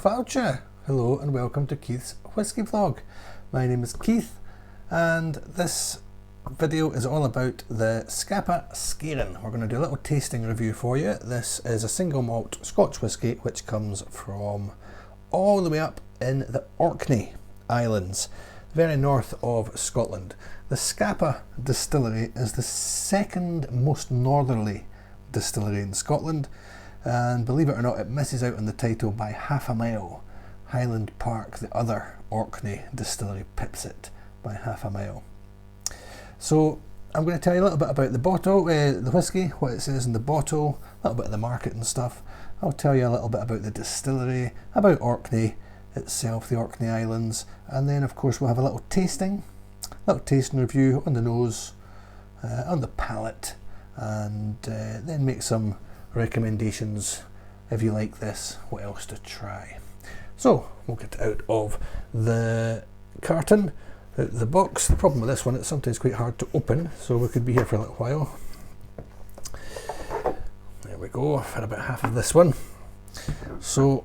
Voucher. Hello and welcome to Keith's Whisky Vlog. My name is Keith and this video is all about the Scapa Skiren. We're going to do a little tasting review for you. This is a single malt Scotch whisky which comes from all the way up in the Orkney Islands, very north of Scotland. The Scapa distillery is the second most northerly distillery in Scotland, and believe it or not, it misses out on the title by half a mile. Highland Park, the other Orkney distillery, pips it by half a mile. So I'm going to tell you a little bit about the bottle, the whisky, what it says in the bottle, a little bit of the market and stuff. I'll tell you a little bit about the distillery, about Orkney itself, the Orkney Islands, and then of course we'll have a little tasting review on the nose, on the palate, and then make some recommendations if you like this, what else to try. So we'll get it out of the carton, out of the box. The problem with this one, it's sometimes quite hard to open, so we could be here for a little while. There we go, I've had about half of this one. So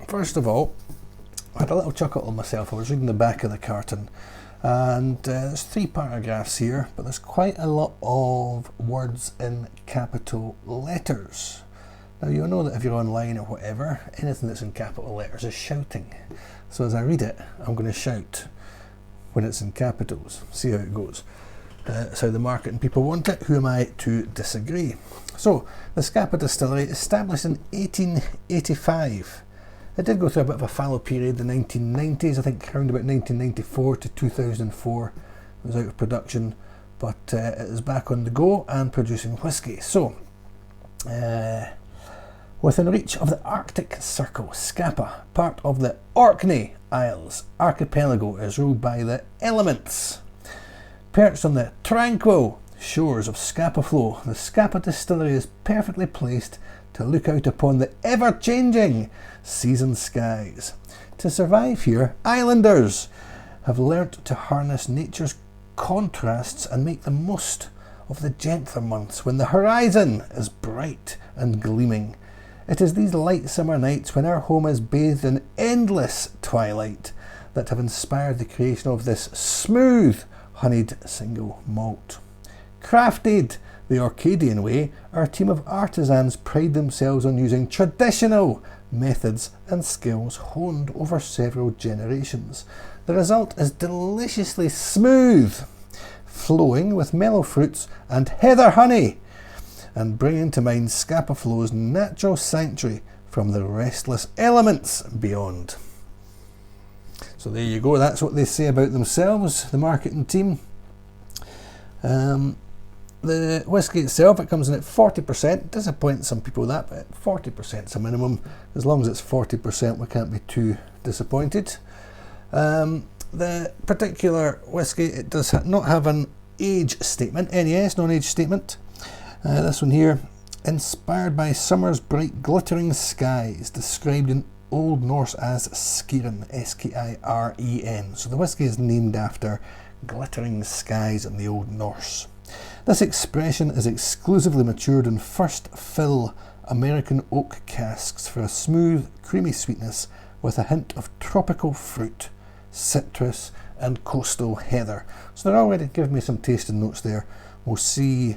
first of all, I had a little chuckle on myself. I was reading the back of the carton, and there's 3 paragraphs here, but there's quite a lot of words in capital letters. Now you'll know that if you're online or whatever, anything that's in capital letters is shouting. So as I read it, I'm going to shout when it's in capitals. See how it goes. That's how the market and people want it. Who am I to disagree? So the Scapa distillery, established in 1885. It did go through a bit of a fallow period, the 1990s, I think around about 1994 to 2004. It was out of production, but it is back on the go and producing whisky. So, within reach of the Arctic Circle, Scapa, part of the Orkney Isles archipelago, is ruled by the elements. Perched on the tranquil shores of Scapa Flow, the Scapa distillery is perfectly placed to look out upon the ever-changing season skies. To survive here, islanders have learnt to harness nature's contrasts and make the most of the gentler months when the horizon is bright and gleaming. It is these light summer nights when our home is bathed in endless twilight that have inspired the creation of this smooth honeyed single malt. Crafted the Orcadian way, our team of artisans pride themselves on using traditional methods and skills honed over several generations. The result is deliciously smooth, flowing with mellow fruits and heather honey, and bringing to mind Scapa Flow's natural sanctuary from the restless elements beyond. So there you go, that's what they say about themselves, the marketing team. The whisky itself, it comes in at 40%. Disappoints some people that, but 40% is a minimum. As long as it's 40%, we can't be too disappointed. The particular whisky, it does not have an age statement, NES, non-age statement. This one here, inspired by summer's bright glittering skies, described in Old Norse as Skiren, S-K-I-R-E-N. So the whisky is named after glittering skies in the Old Norse. This expression is exclusively matured in first fill American oak casks for a smooth, creamy sweetness with a hint of tropical fruit, citrus and coastal heather. So they're already giving me some tasting notes there. We'll see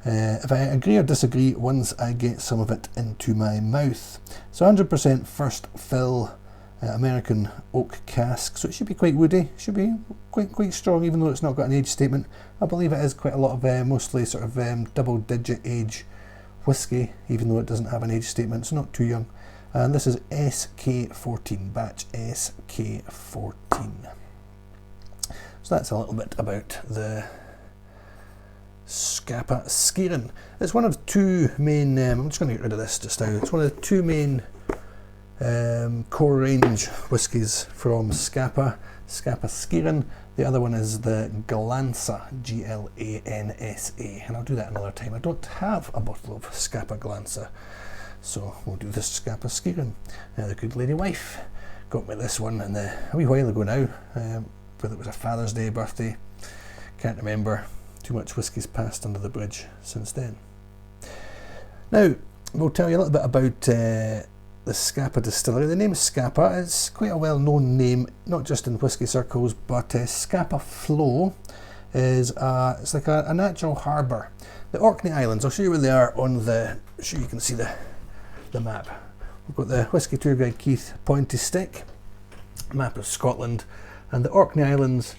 if I agree or disagree once I get some of it into my mouth. So 100% first fill American oak cask, so it should be quite woody, should be quite strong, even though it's not got an age statement. I believe it is quite a lot of mostly sort of double-digit age whisky, even though it doesn't have an age statement. It's not too young. And this is SK14, batch SK14. So that's a little bit about the Scapa Skiren. It's one of 2 main, I'm just going to get rid of this just now, it's one of the 2 main core range whiskies from Scapa, Scapa Skiren. The other one is the Glansa, G-L-A-N-S-A, and I'll do that another time. I don't have a bottle of Scapa Glansa, so we'll do this Scapa Skiren. The good lady wife got me this one a wee while ago now, whether it was a Father's Day, birthday, can't remember. Too much whisky's passed under the bridge since then. Now, we'll tell you a little bit about the Scapa distillery. The name Scapa is quite a well-known name, not just in whisky circles, but Scapa Flow is it's like a natural harbour. The Orkney Islands, I'll show you where they are on the, sure you can see the map. We've got the Whisky Tour Guide Keith pointy stick, map of Scotland, and the Orkney Islands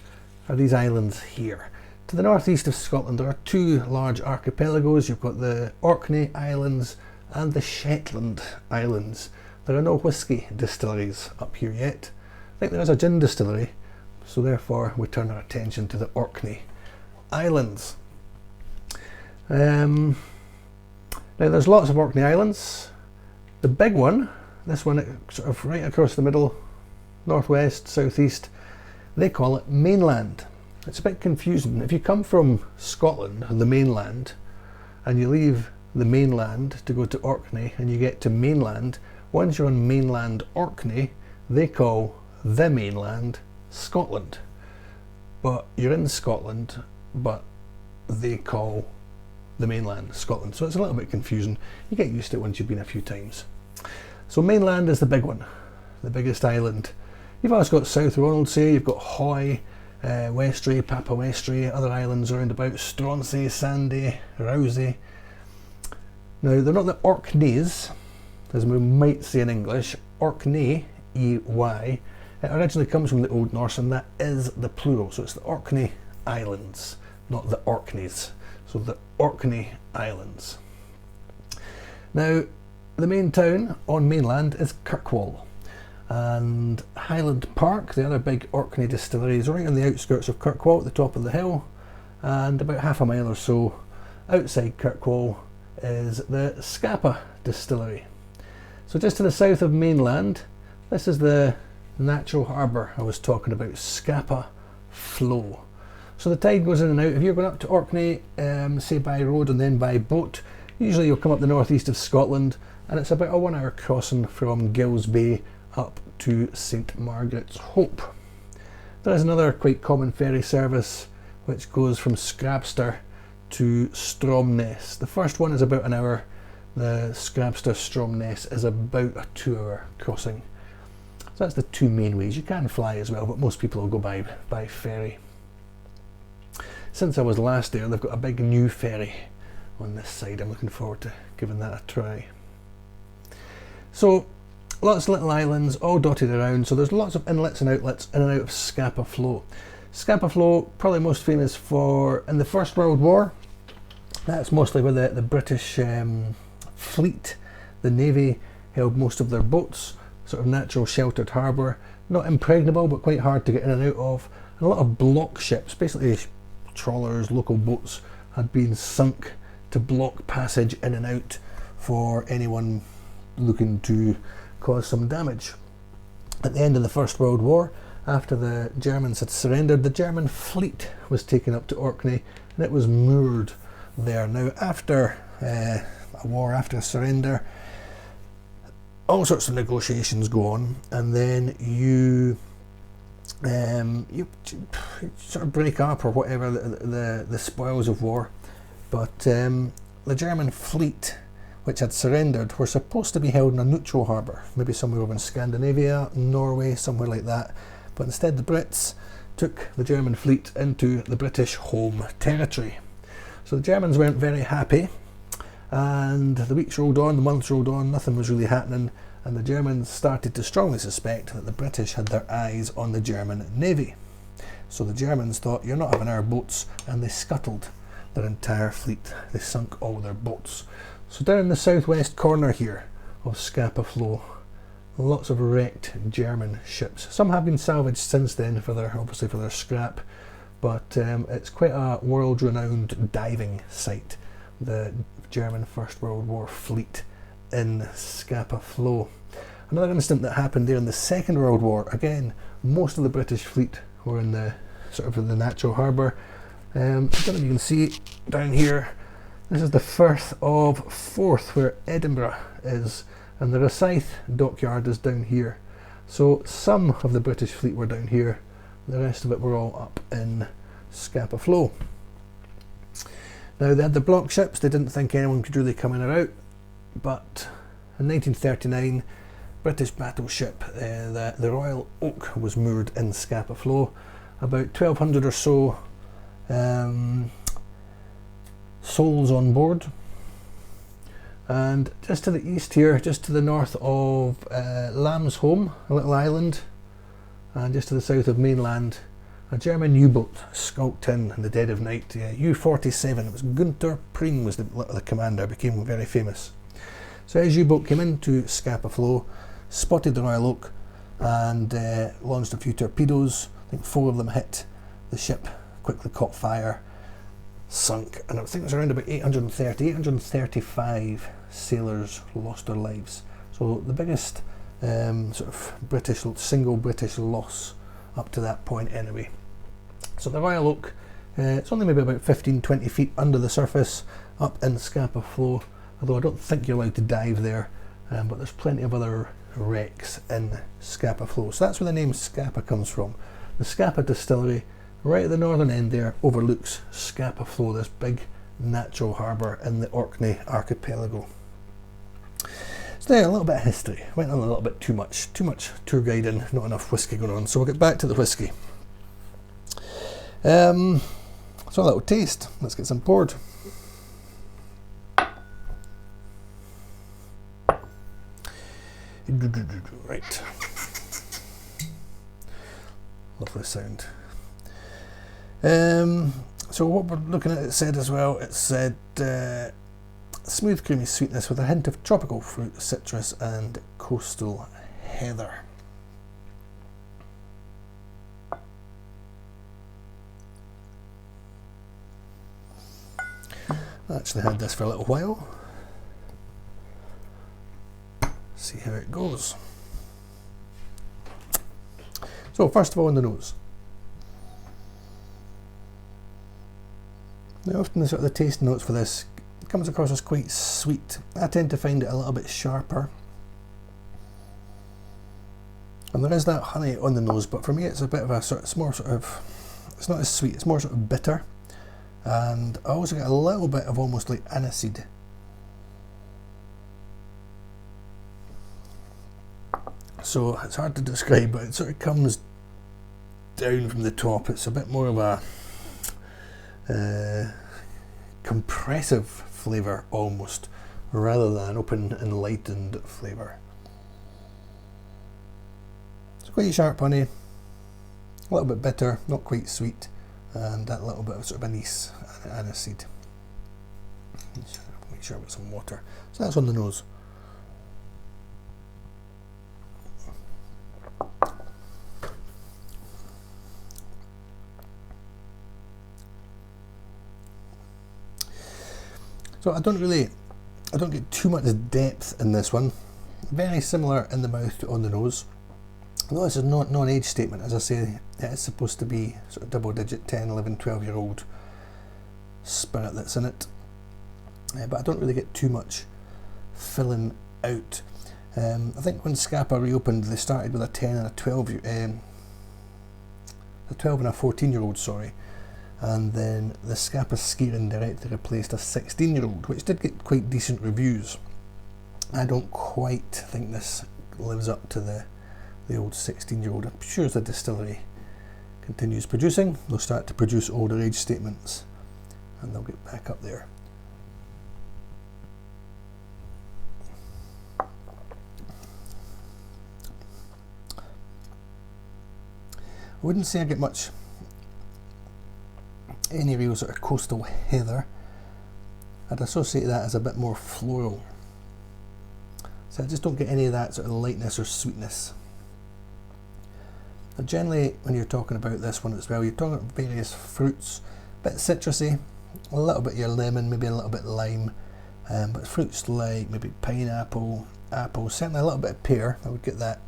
are these islands here. To the northeast of Scotland there are two large archipelagos. You've got the Orkney Islands and the Shetland Islands. There are no whisky distilleries up here yet. I think there is a gin distillery, so therefore we turn our attention to the Orkney Islands. Now there's lots of Orkney Islands. The big one, this one sort of right across the middle, northwest, southeast, they call it mainland. It's a bit confusing. If you come from Scotland, the mainland, and you leave the mainland to go to Orkney and you get to mainland, once you're on mainland Orkney, they call the mainland Scotland. But you're in Scotland, but they call the mainland Scotland. So it's a little bit confusing. You get used to it once you've been a few times. So mainland is the big one, the biggest island. You've also got South Ronaldsay, you've got Hoy, Westray, Papa Westray, other islands around about, Stronsay, Sandy, Rousey. Now they're not the Orkneys, as we might say in English. Orkney, E-Y, it originally comes from the Old Norse, and that is the plural, so it's the Orkney Islands, not the Orkneys. So the Orkney Islands. Now the main town on mainland is Kirkwall, and Highland Park, the other big Orkney distillery, is right on the outskirts of Kirkwall at the top of the hill, and about half a mile or so outside Kirkwall is the Scapa distillery. So just to the south of mainland, this is the natural harbour I was talking about, Scapa Flow. So the tide goes in and out. If you're going up to Orkney, say by road and then by boat, usually you'll come up the northeast of Scotland, and it's about a 1 hour crossing from Gills Bay up to St Margaret's Hope. There is another quite common ferry service which goes from Scrabster to Stromness. The first one is about an hour. The Scrabster Stromness is about a 2 hour crossing. So that's the two main ways. You can fly as well, but most people will go by ferry. Since I was last there, they've got a big new ferry on this side. I'm looking forward to giving that a try. So lots of little islands all dotted around, so there's lots of inlets and outlets in and out of Scapa Flow. Scapa Flow, probably most famous for in the First World War. That's mostly where the British fleet, the Navy, held most of their boats, sort of natural sheltered harbour, not impregnable but quite hard to get in and out of, and a lot of block ships, basically trawlers, local boats, had been sunk to block passage in and out for anyone looking to cause some damage. At the end of the First World War, after the Germans had surrendered, the German fleet was taken up to Orkney and it was moored there. Now after a war, after a surrender, all sorts of negotiations go on, and then you sort of break up or whatever the spoils of war. But the German fleet, which had surrendered, were supposed to be held in a neutral harbour, maybe somewhere over in Scandinavia, Norway, somewhere like that. But instead the Brits took the German fleet into the British home territory. So the Germans weren't very happy, and the weeks rolled on, the months rolled on, nothing was really happening, and the Germans started to strongly suspect that the British had their eyes on the German Navy. So the Germans thought, you're not having our boats, and they scuttled their entire fleet. They sunk all their boats. So down in the southwest corner here of Scapa Flow, lots of wrecked German ships. Some have been salvaged since then for their, obviously for their scrap, but it's quite a world-renowned diving site, the German First World War fleet in Scapa Flow. Another incident that happened there in the Second World War, again, most of the British fleet were in the sort of in the natural harbour. I don't know if you can see down here, this is the Firth of Forth where Edinburgh is, and the Rosyth dockyard is down here. So some of the British fleet were down here, the rest of it were all up in Scapa Flow. Now they had the block ships, they didn't think anyone could really come in or out, but in 1939 British battleship, the Royal Oak, was moored in Scapa Flow. About 1,200 or so souls on board. And just to the east here, just to the north of Lambsholm, a little island, and just to the south of mainland, a German U-boat skulked in the dead of night. U-47, it was Gunther Prien was the commander, became very famous. So his U-boat came into Scapa Flow, spotted the Royal Oak, and launched a few torpedoes. I think 4 of them hit the ship, quickly caught fire, sunk, and I think it was around about 835 sailors lost their lives. So the biggest sort of single British loss up to that point anyway. So the Royal Oak, it's only maybe about 15-20 feet under the surface up in Scapa Flow, although I don't think you're allowed to dive there, but there's plenty of other wrecks in Scapa Flow. So that's where the name Scapa comes from. The Scapa distillery, right at the northern end there, overlooks Scapa Flow, this big natural harbour in the Orkney archipelago. So there, a little bit of history. Went on a little bit too much tour guiding, not enough whiskey going on. So we'll get back to the whiskey. So a little taste. Let's get some poured. Right. Lovely sound. So what we're looking at, it said as well, it said smooth creamy sweetness with a hint of tropical fruit, citrus and coastal heather. I actually had this for a little while. See how it goes. So first of all, in the nose. Now often the sort of the taste notes for this comes across as quite sweet. I tend to find it a little bit sharper. And there is that honey on the nose, but for me it's a bit of a sort of, it's more sort of, it's not as sweet, it's more sort of bitter. And I also get a little bit of almost like aniseed. So it's hard to describe, but it sort of comes down from the top. It's a bit more of a compressive flavour almost, rather than open enlightened flavour. It's quite sharp honey, a little bit bitter, not quite sweet, and that little bit of sort of anise, aniseed. Make sure I've got some water. So that's on the nose. So I don't get too much depth in this one. Very similar in the mouth to on the nose. Although this is not an age statement, as I say, it's supposed to be sort of double digit 10, 11, 12-year-old spirit that's in it. But I don't really get too much filling out. I think when Scapa reopened, they started with a 10 and a 12, a 12 and a 14-year-old, sorry. And then the Scapa Skiren directly replaced a 16-year-old, which did get quite decent reviews. I don't quite think this lives up to the old 16-year-old. I'm sure as the distillery continues producing, they'll start to produce older age statements, and they'll get back up there. I wouldn't say I get much any real sort of coastal heather. I'd associate that as a bit more floral. So I just don't get any of that sort of lightness or sweetness. But generally, when you're talking about this one as well, you're talking about various fruits, a bit citrusy, a little bit of your lemon, maybe a little bit lime, but fruits like maybe pineapple, apple, certainly a little bit of pear. I would get that.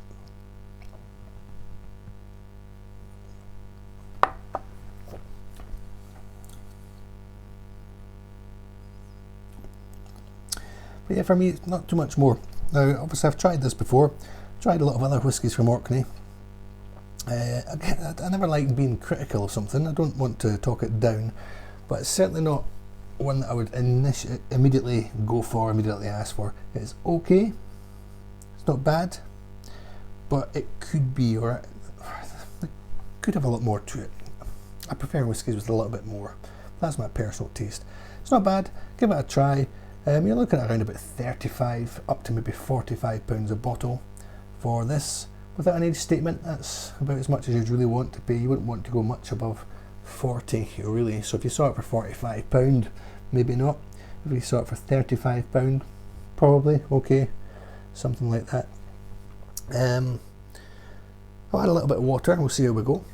But yeah, for me, not too much more. Now, obviously, I've tried this before. Tried a lot of other whiskies from Orkney. I never like being critical of something. I don't want to talk it down, but it's certainly not one that I would immediately go for, immediately ask for. It's okay. It's not bad. but it could be, or it could have a lot more to it. I prefer whiskies with a little bit more. That's my personal taste. It's not bad, give it a try. You're looking at around about 35 up to maybe 45 pounds a bottle for this. Without an age statement, that's about as much as you'd really want to pay. You wouldn't want to go much above 40 really. So if you saw it for £45, maybe not. If you saw it for £35, probably okay, something like that. I'll add a little bit of water and we'll see how we go.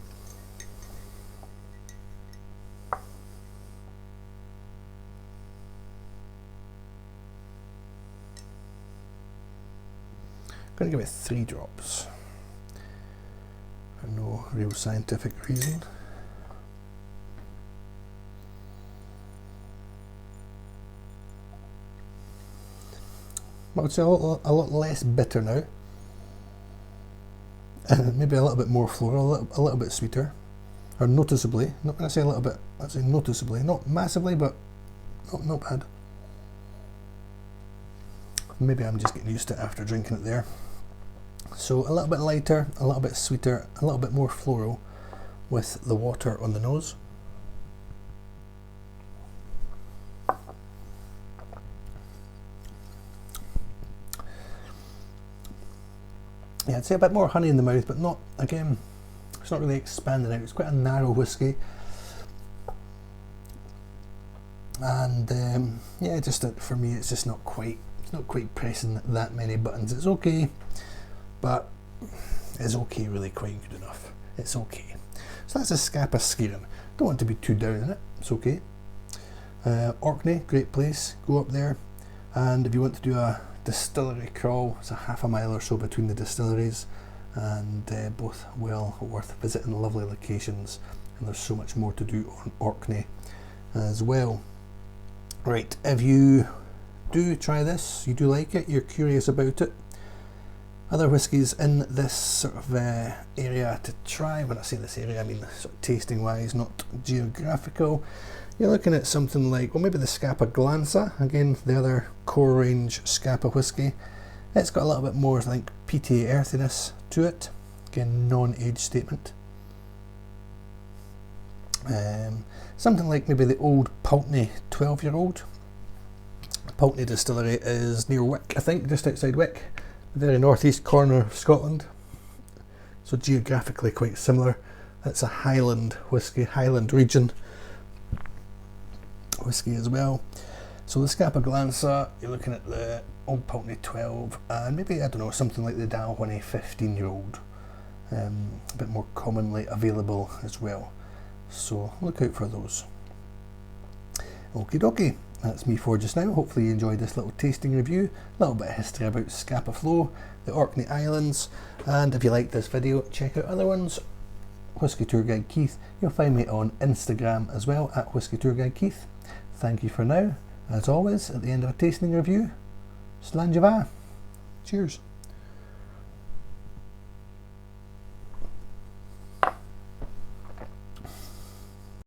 I'm going to give it 3 drops for no real scientific reason. I would say a lot less bitter now, and maybe a little bit more floral, a little bit sweeter, or noticeably. Not going to say a little bit, I'd say noticeably, not massively, but not bad. Maybe I'm just getting used to it after drinking it there. So a little bit lighter, a little bit sweeter, a little bit more floral with the water on the nose. Yeah, I'd say a bit more honey in the mouth, but not, again, it's not really expanding out. It's quite a narrow whiskey. And yeah, just for me, it's just not quite pressing that many buttons. It's okay, but it's okay really quite good enough. It's okay. So that's a Scapa Skiren. Don't want to be too down in it. It's okay. Orkney, great place. Go up there, and if you want to do a distillery crawl, it's a half a mile or so between the distilleries, and both well worth visiting, lovely locations, and there's so much more to do on Orkney as well. Right, if you do try this, you do like it, you're curious about it, other whiskies in this sort of area to try. When I say this area, I mean sort of tasting wise, not geographical. You're looking at something like, well, maybe the Scapa Glanza, again the other core range Scapa whisky. It's got a little bit more, I think, peaty earthiness to it, again non-age statement. Something like maybe the old Pulteney 12-year-old. Pulteney distillery is near Wick, I think, just outside Wick, the very northeast corner of Scotland, so geographically quite similar. It's a Highland whisky, Highland region whisky as well. So the Scapa Glanza, you're looking at the old Pulteney 12, and maybe, I don't know, something like the Dalwhinnie 15-year-old, a bit more commonly available as well. So look out for those. Okie dokie, that's me for just now. Hopefully you enjoyed this little tasting review, a little bit of history about Scapa Flow, the Orkney Islands, and if you like this video, check out other ones. Whisky Tour Guide Keith, you'll find me on Instagram as well, at Whisky Tour Guide Keith. Thank you for now. As always, at the end of a tasting review, Slán Java. Cheers.